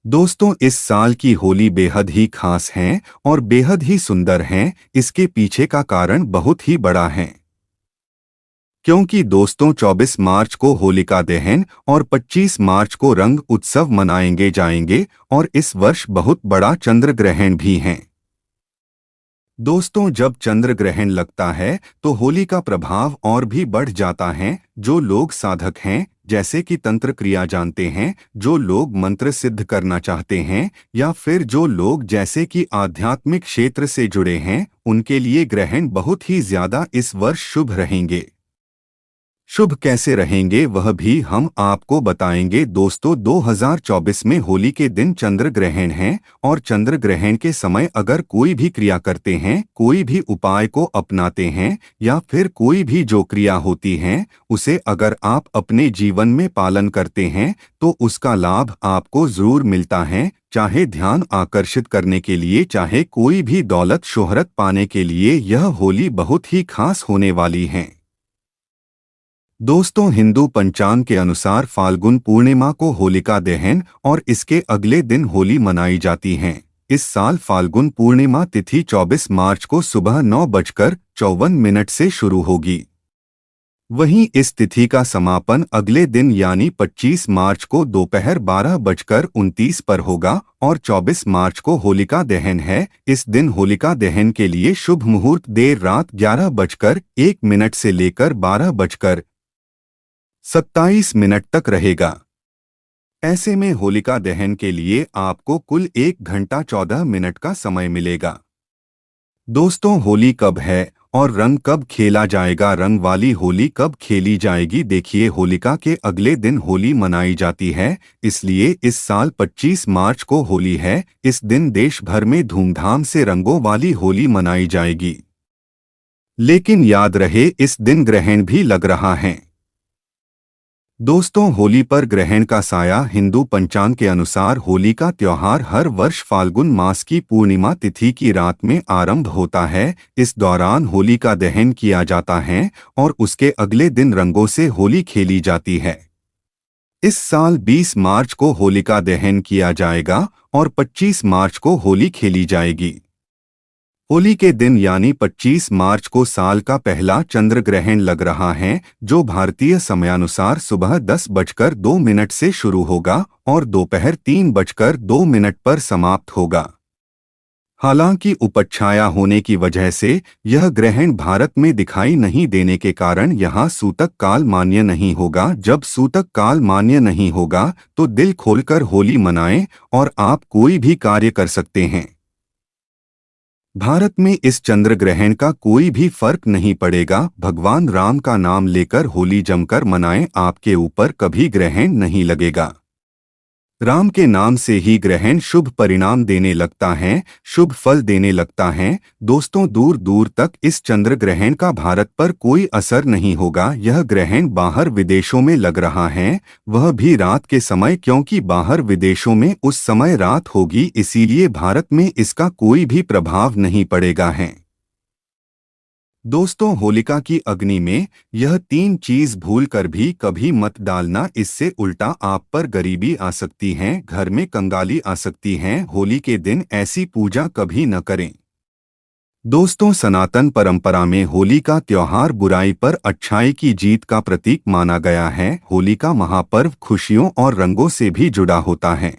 दोस्तों, इस साल की होली बेहद ही खास है और बेहद ही सुंदर है। इसके पीछे का कारण बहुत ही बड़ा है, क्योंकि दोस्तों 24 मार्च को होलिका दहन और 25 मार्च को रंग उत्सव मनाएंगे जाएंगे और इस वर्ष बहुत बड़ा चंद्र ग्रहण भी है। दोस्तों, जब चंद्र ग्रहण लगता है तो होली का प्रभाव और भी बढ़ जाता है। जो लोग साधक हैं, जैसे कि तंत्र क्रिया जानते हैं, जो लोग मंत्र सिद्ध करना चाहते हैं, या फिर जो लोग जैसे कि आध्यात्मिक क्षेत्र से जुड़े हैं, उनके लिए ग्रहण बहुत ही ज्यादा इस वर्ष शुभ रहेंगे। शुभ कैसे रहेंगे वह भी हम आपको बताएंगे। दोस्तों, 2024 में होली के दिन चंद्र ग्रहण है और चंद्र ग्रहण के समय अगर कोई भी क्रिया करते हैं, कोई भी उपाय को अपनाते हैं, या फिर कोई भी जो क्रिया होती है उसे अगर आप अपने जीवन में पालन करते हैं तो उसका लाभ आपको जरूर मिलता है। चाहे ध्यान आकर्षित करने के लिए, चाहे कोई भी दौलत शोहरत पाने के लिए, यह होली बहुत ही खास होने वाली है। दोस्तों, हिंदू पंचांग के अनुसार फाल्गुन पूर्णिमा को होलिका दहन और इसके अगले दिन होली मनाई जाती है। इस साल फाल्गुन पूर्णिमा तिथि 24 मार्च को सुबह 9:54 से शुरू होगी। वहीं इस तिथि का समापन अगले दिन यानी 25 मार्च को दोपहर 12:29 पर होगा और 24 मार्च को होलिका दहन है। इस दिन होलिका दहन के लिए शुभ मुहूर्त देर रात 11:01 से लेकर 12:27 तक रहेगा। ऐसे में होलिका दहन के लिए आपको कुल 1 घंटा 14 मिनट का समय मिलेगा। दोस्तों, होली कब है और रंग कब खेला जाएगा? रंग वाली होली कब खेली जाएगी? देखिए, होलिका के अगले दिन होली मनाई जाती है, इसलिए इस साल 25 मार्च को होली है। इस दिन देश भर में धूमधाम से रंगों वाली होली मनाई जाएगी। लेकिन याद रहे, इस दिन ग्रहण भी लग रहा है। दोस्तों, होली पर ग्रहण का साया हिंदू पंचांग के अनुसार होली का त्योहार हर वर्ष फाल्गुन मास की पूर्णिमा तिथि की रात में आरंभ होता है। इस दौरान होली का दहन किया जाता है और उसके अगले दिन रंगों से होली खेली जाती है। इस साल 20 मार्च को होलिका दहन किया जाएगा और 25 मार्च को होली खेली जाएगी। होली के दिन यानी 25 मार्च को साल का पहला चंद्र ग्रहण लग रहा है, जो भारतीय समयानुसार सुबह 10:02 से शुरू होगा और दोपहर 3:02 पर समाप्त होगा। हालांकि उपछाया होने की वजह से यह ग्रहण भारत में दिखाई नहीं देने के कारण यहाँ सूतक काल मान्य नहीं होगा। जब सूतक काल मान्य नहीं होगा तो दिल खोलकर होली मनाएं और आप कोई भी कार्य कर सकते हैं। भारत में इस चंद्र ग्रहण का कोई भी फर्क नहीं पड़ेगा। भगवान राम का नाम लेकर होली जमकर मनाएं, आपके ऊपर कभी ग्रहण नहीं लगेगा। राम के नाम से ही ग्रहण शुभ परिणाम देने लगता है, शुभ फल देने लगता है। दोस्तों, दूर दूर तक इस चंद्र ग्रहण का भारत पर कोई असर नहीं होगा। यह ग्रहण बाहर विदेशों में लग रहा है, वह भी रात के समय, क्योंकि बाहर विदेशों में उस समय रात होगी, इसीलिए भारत में इसका कोई भी प्रभाव नहीं पड़ेगा है। दोस्तों, होलिका की अग्नि में यह 3 चीज भूल कर भी कभी मत डालना, इससे उल्टा आप पर गरीबी आ सकती है, घर में कंगाली आ सकती है। होली के दिन ऐसी पूजा कभी न करें। दोस्तों, सनातन परंपरा में होली का त्योहार बुराई पर अच्छाई की जीत का प्रतीक माना गया है। होली का महापर्व खुशियों और रंगों से भी जुड़ा होता है।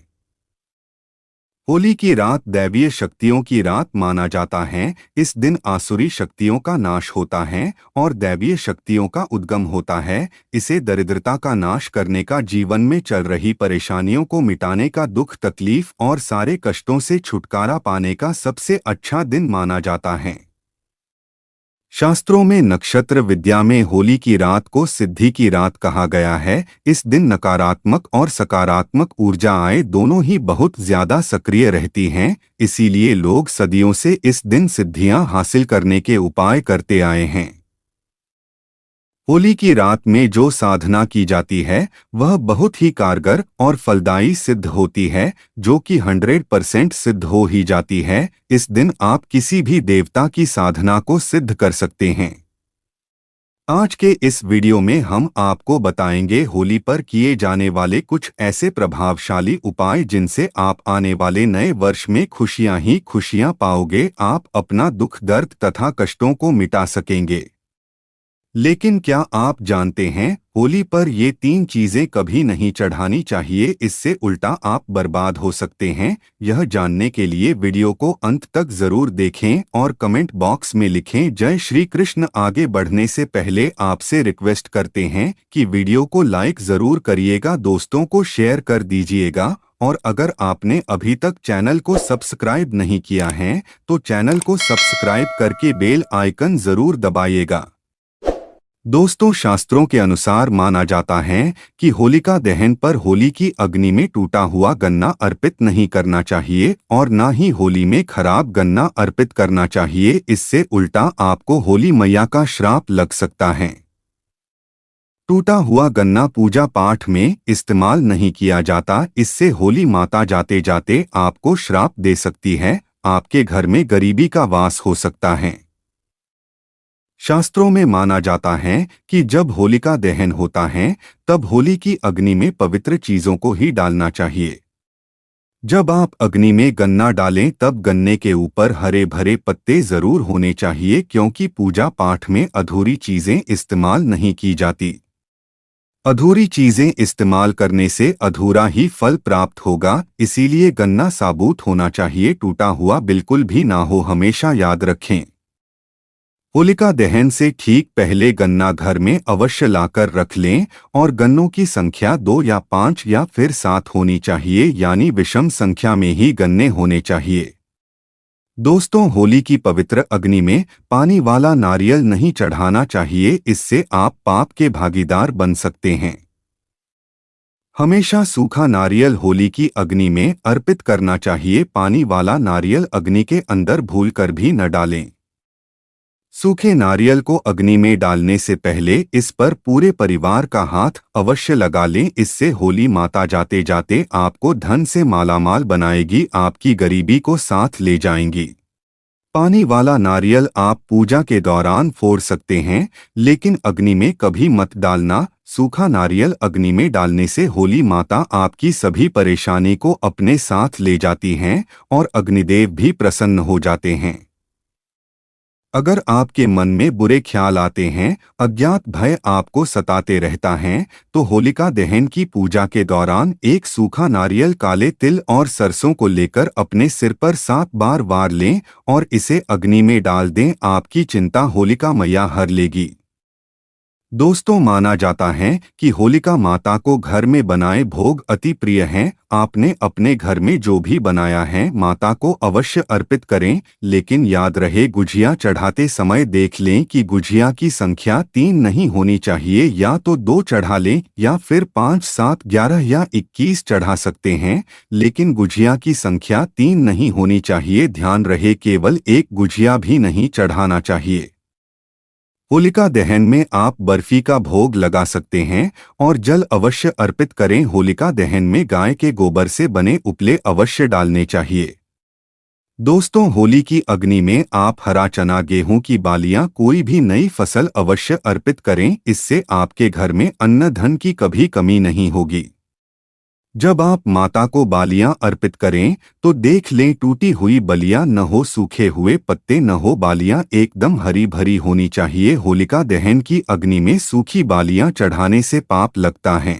होली की रात दैवीय शक्तियों की रात माना जाता है। इस दिन आसुरी शक्तियों का नाश होता है और दैवीय शक्तियों का उद्गम होता है। इसे दरिद्रता का नाश करने का, जीवन में चल रही परेशानियों को मिटाने का, दुख तकलीफ और सारे कष्टों से छुटकारा पाने का सबसे अच्छा दिन माना जाता है। शास्त्रों में नक्षत्र विद्या में होली की रात को सिद्धि की रात कहा गया है। इस दिन नकारात्मक और सकारात्मक ऊर्जाएं दोनों ही बहुत ज्यादा सक्रिय रहती हैं, इसीलिए लोग सदियों से इस दिन सिद्धियां हासिल करने के उपाय करते आए हैं। होली की रात में जो साधना की जाती है वह बहुत ही कारगर और फलदायी सिद्ध होती है, जो कि 100% सिद्ध हो ही जाती है। इस दिन आप किसी भी देवता की साधना को सिद्ध कर सकते हैं। आज के इस वीडियो में हम आपको बताएंगे होली पर किए जाने वाले कुछ ऐसे प्रभावशाली उपाय जिनसे आप आने वाले नए वर्ष में खुशियां ही खुशियां पाओगे। आप अपना दुख दर्द तथा कष्टों को मिटा सकेंगे। लेकिन क्या आप जानते हैं, होली पर ये 3 चीजें कभी नहीं चढ़ानी चाहिए, इससे उल्टा आप बर्बाद हो सकते हैं। यह जानने के लिए वीडियो को अंत तक जरूर देखें और कमेंट बॉक्स में लिखें जय श्री कृष्ण। आगे बढ़ने से पहले आपसे रिक्वेस्ट करते हैं कि वीडियो को लाइक जरूर करिएगा, दोस्तों को शेयर कर दीजिएगा और अगर आपने अभी तक चैनल को सब्सक्राइब नहीं किया है तो चैनल को सब्सक्राइब करके बेल आइकन जरूर दबाइएगा। दोस्तों, शास्त्रों के अनुसार माना जाता है कि होलिका दहन पर होली की अग्नि में टूटा हुआ गन्ना अर्पित नहीं करना चाहिए और न ही होली में खराब गन्ना अर्पित करना चाहिए। इससे उल्टा आपको होली मैया का श्राप लग सकता है। टूटा हुआ गन्ना पूजा पाठ में इस्तेमाल नहीं किया जाता, इससे होली माता जाते जाते आपको श्राप दे सकती है। आपके घर में गरीबी का वास हो सकता है। शास्त्रों में माना जाता है कि जब होलिका दहन होता है तब होली की अग्नि में पवित्र चीजों को ही डालना चाहिए। जब आप अग्नि में गन्ना डालें तब गन्ने के ऊपर हरे भरे पत्ते जरूर होने चाहिए, क्योंकि पूजा पाठ में अधूरी चीजें इस्तेमाल नहीं की जाती। अधूरी चीजें इस्तेमाल करने से अधूरा ही फल प्राप्त होगा, इसीलिए गन्ना साबुत होना चाहिए, टूटा हुआ बिल्कुल भी ना हो, हमेशा याद रखें। होलिका दहन से ठीक पहले गन्ना घर में अवश्य लाकर रख लें और गन्नों की संख्या 2 या 5 या फिर 7 होनी चाहिए, यानी विषम संख्या में ही गन्ने होने चाहिए। दोस्तों, होली की पवित्र अग्नि में पानी वाला नारियल नहीं चढ़ाना चाहिए, इससे आप पाप के भागीदार बन सकते हैं। हमेशा सूखा नारियल होली की अग्नि में अर्पित करना चाहिए। पानी वाला नारियल अग्नि के अंदर भूलकर भी न डालें। सूखे नारियल को अग्नि में डालने से पहले इस पर पूरे परिवार का हाथ अवश्य लगा लें, इससे होली माता जाते जाते आपको धन से मालामाल बनाएगी, आपकी गरीबी को साथ ले जाएंगी। पानी वाला नारियल आप पूजा के दौरान फोड़ सकते हैं, लेकिन अग्नि में कभी मत डालना। सूखा नारियल अग्नि में डालने से होली माता आपकी सभी परेशानी को अपने साथ ले जाती हैं और अग्निदेव भी प्रसन्न हो जाते हैं। अगर आपके मन में बुरे ख्याल आते हैं, अज्ञात भय आपको सताते रहता है, तो होलिका दहन की पूजा के दौरान एक सूखा नारियल, काले तिल और सरसों को लेकर अपने सिर पर 7 बार वार लें और इसे अग्नि में डाल दें। आपकी चिंता होलिका मैया हर लेगी। दोस्तों, माना जाता है कि होलिका माता को घर में बनाए भोग अति प्रिय हैं। आपने अपने घर में जो भी बनाया है माता को अवश्य अर्पित करें, लेकिन याद रहे गुझिया चढ़ाते समय देख लें कि गुझिया की संख्या 3 नहीं होनी चाहिए, या तो 2 चढ़ा लें या फिर 5, 7, 11 या 21 चढ़ा सकते हैं, लेकिन गुझिया की संख्या 3 नहीं होनी चाहिए। ध्यान रहे, केवल एक गुझिया भी नहीं चढ़ाना चाहिए। होलिका दहन में आप बर्फी का भोग लगा सकते हैं और जल अवश्य अर्पित करें। होलिका दहन में गाय के गोबर से बने उपले अवश्य डालने चाहिए। दोस्तों, होली की अग्नि में आप हरा चना, गेहूं की बालियां, कोई भी नई फसल अवश्य अर्पित करें, इससे आपके घर में अन्न धन की कभी कमी नहीं होगी। जब आप माता को बालियां अर्पित करें तो देख लें टूटी हुई बलियां न हो, सूखे हुए पत्ते न हो, बालियां एकदम हरी भरी होनी चाहिए। होलिका दहन की अग्नि में सूखी बालियां चढ़ाने से पाप लगता है।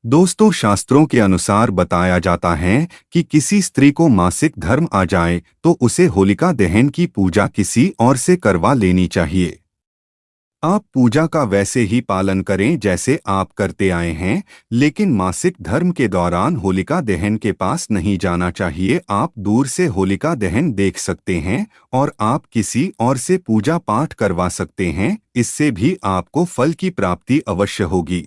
दोस्तों, शास्त्रों के अनुसार बताया जाता है कि किसी स्त्री को मासिक धर्म आ जाए तो उसे होलिका दहन की पूजा किसी और से करवा लेनी चाहिए। आप पूजा का वैसे ही पालन करें जैसे आप करते आए हैं, लेकिन मासिक धर्म के दौरान होलिका दहन के पास नहीं जाना चाहिए। आप दूर से होलिका दहन देख सकते हैं और आप किसी और से पूजा पाठ करवा सकते हैं, इससे भी आपको फल की प्राप्ति अवश्य होगी।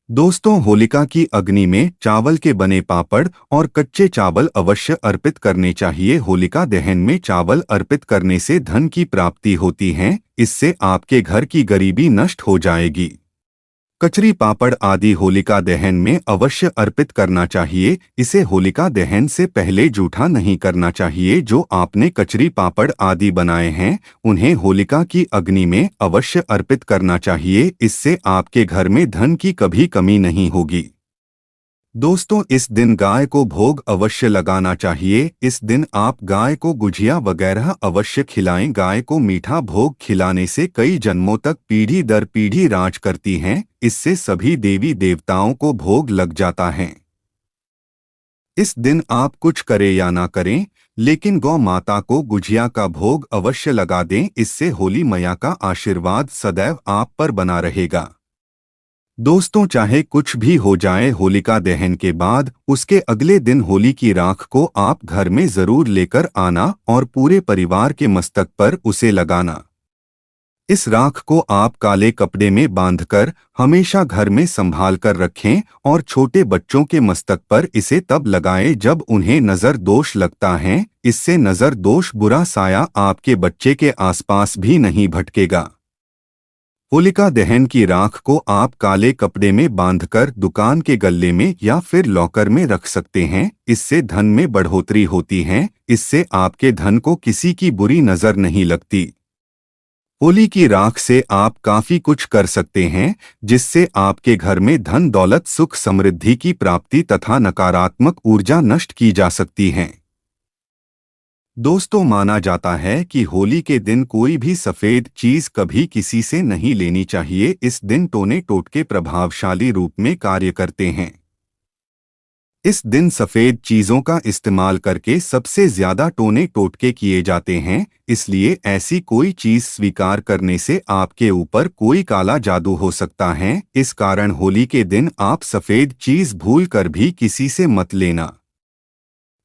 दोस्तों, होलिका की अग्नि में चावल के बने पापड़ और कच्चे चावल अवश्य अर्पित करने चाहिए। होलिका दहन में चावल अर्पित करने से धन की प्राप्ति होती है, इससे आपके घर की गरीबी नष्ट हो जाएगी। कचरी पापड़ आदि होलिका दहन में अवश्य अर्पित करना चाहिए। इसे होलिका दहन से पहले जूठा नहीं करना चाहिए। जो आपने कचरी पापड़ आदि बनाए हैं उन्हें होलिका की अग्नि में अवश्य अर्पित करना चाहिए। इससे आपके घर में धन की कभी कमी नहीं होगी। दोस्तों, इस दिन गाय को भोग अवश्य लगाना चाहिए। इस दिन आप गाय को गुजिया वगैरह अवश्य खिलाएं। गाय को मीठा भोग खिलाने से कई जन्मों तक पीढ़ी दर पीढ़ी राज करती हैं। इससे सभी देवी देवताओं को भोग लग जाता है। इस दिन आप कुछ करें या ना करें, लेकिन गौ माता को गुजिया का भोग अवश्य लगा दें। इससे होली मैया का आशीर्वाद सदैव आप पर बना रहेगा। दोस्तों, चाहे कुछ भी हो जाए, होलिका दहन के बाद उसके अगले दिन होली की राख को आप घर में जरूर लेकर आना और पूरे परिवार के मस्तक पर उसे लगाना। इस राख को आप काले कपड़े में बांधकर हमेशा घर में संभाल कर रखें और छोटे बच्चों के मस्तक पर इसे तब लगाएं जब उन्हें नजर दोष लगता है। इससे नजर दोष बुरा साया आपके बच्चे के आसपास भी नहीं भटकेगा। होलिका दहन की राख को आप काले कपड़े में बांधकर दुकान के गल्ले में या फिर लॉकर में रख सकते हैं। इससे धन में बढ़ोतरी होती है। इससे आपके धन को किसी की बुरी नजर नहीं लगती। होली की राख से आप काफी कुछ कर सकते हैं, जिससे आपके घर में धन दौलत सुख समृद्धि की प्राप्ति तथा नकारात्मक ऊर्जा नष्ट की जा सकती है। दोस्तों, माना जाता है कि होली के दिन कोई भी सफेद चीज कभी किसी से नहीं लेनी चाहिए। इस दिन टोने टोटके प्रभावशाली रूप में कार्य करते हैं। इस दिन सफेद चीजों का इस्तेमाल करके सबसे ज्यादा टोने टोटके किए जाते हैं। इसलिए ऐसी कोई चीज स्वीकार करने से आपके ऊपर कोई काला जादू हो सकता है। इस कारण होली के दिन आप सफेद चीज भूल कर भी किसी से मत लेना।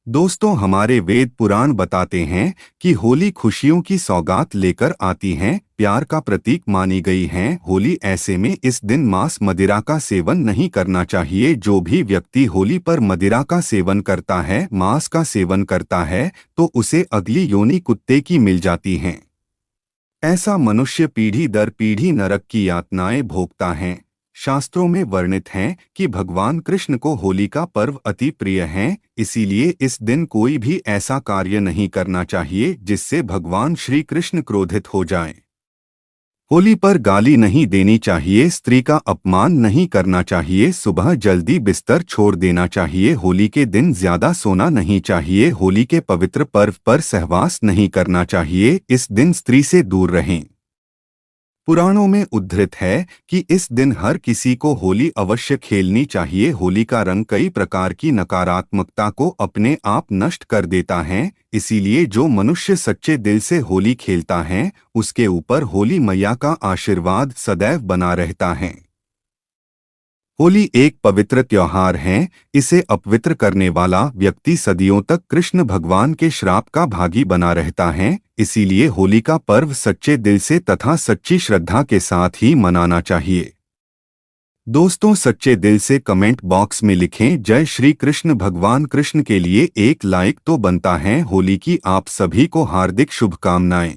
दोस्तों, हमारे वेद पुराण बताते हैं कि होली खुशियों की सौगात लेकर आती है, प्यार का प्रतीक मानी गई है। होली ऐसे में इस दिन मांस मदिरा का सेवन नहीं करना चाहिए। जो भी व्यक्ति होली पर मदिरा का सेवन करता है, मांस का सेवन करता है, तो उसे अगली योनि कुत्ते की मिल जाती है। ऐसा मनुष्य पीढ़ी दर पीढ़ी नरक की यातनाएं भोगता है। शास्त्रों में वर्णित है कि भगवान कृष्ण को होली का पर्व अति प्रिय है। इसीलिए इस दिन कोई भी ऐसा कार्य नहीं करना चाहिए जिससे भगवान श्री कृष्ण क्रोधित हो जाएं। होली पर गाली नहीं देनी चाहिए, स्त्री का अपमान नहीं करना चाहिए, सुबह जल्दी बिस्तर छोड़ देना चाहिए। होली के दिन ज्यादा सोना नहीं चाहिए। होली के पवित्र पर्व पर सहवास नहीं करना चाहिए। इस दिन स्त्री से दूर रहें। पुराणों में उद्धृत है कि इस दिन हर किसी को होली अवश्य खेलनी चाहिए। होली का रंग कई प्रकार की नकारात्मकता को अपने आप नष्ट कर देता है। इसीलिए जो मनुष्य सच्चे दिल से होली खेलता है, उसके ऊपर होली मैया का आशीर्वाद सदैव बना रहता है। होली एक पवित्र त्योहार है। इसे अपवित्र करने वाला व्यक्ति सदियों तक कृष्ण भगवान के श्राप का भागी बना रहता है। इसीलिए होली का पर्व सच्चे दिल से तथा सच्ची श्रद्धा के साथ ही मनाना चाहिए। दोस्तों, सच्चे दिल से कमेंट बॉक्स में लिखें जय श्री कृष्ण। भगवान कृष्ण के लिए एक लाइक तो बनता है। होली की आप सभी को हार्दिक शुभकामनाएं।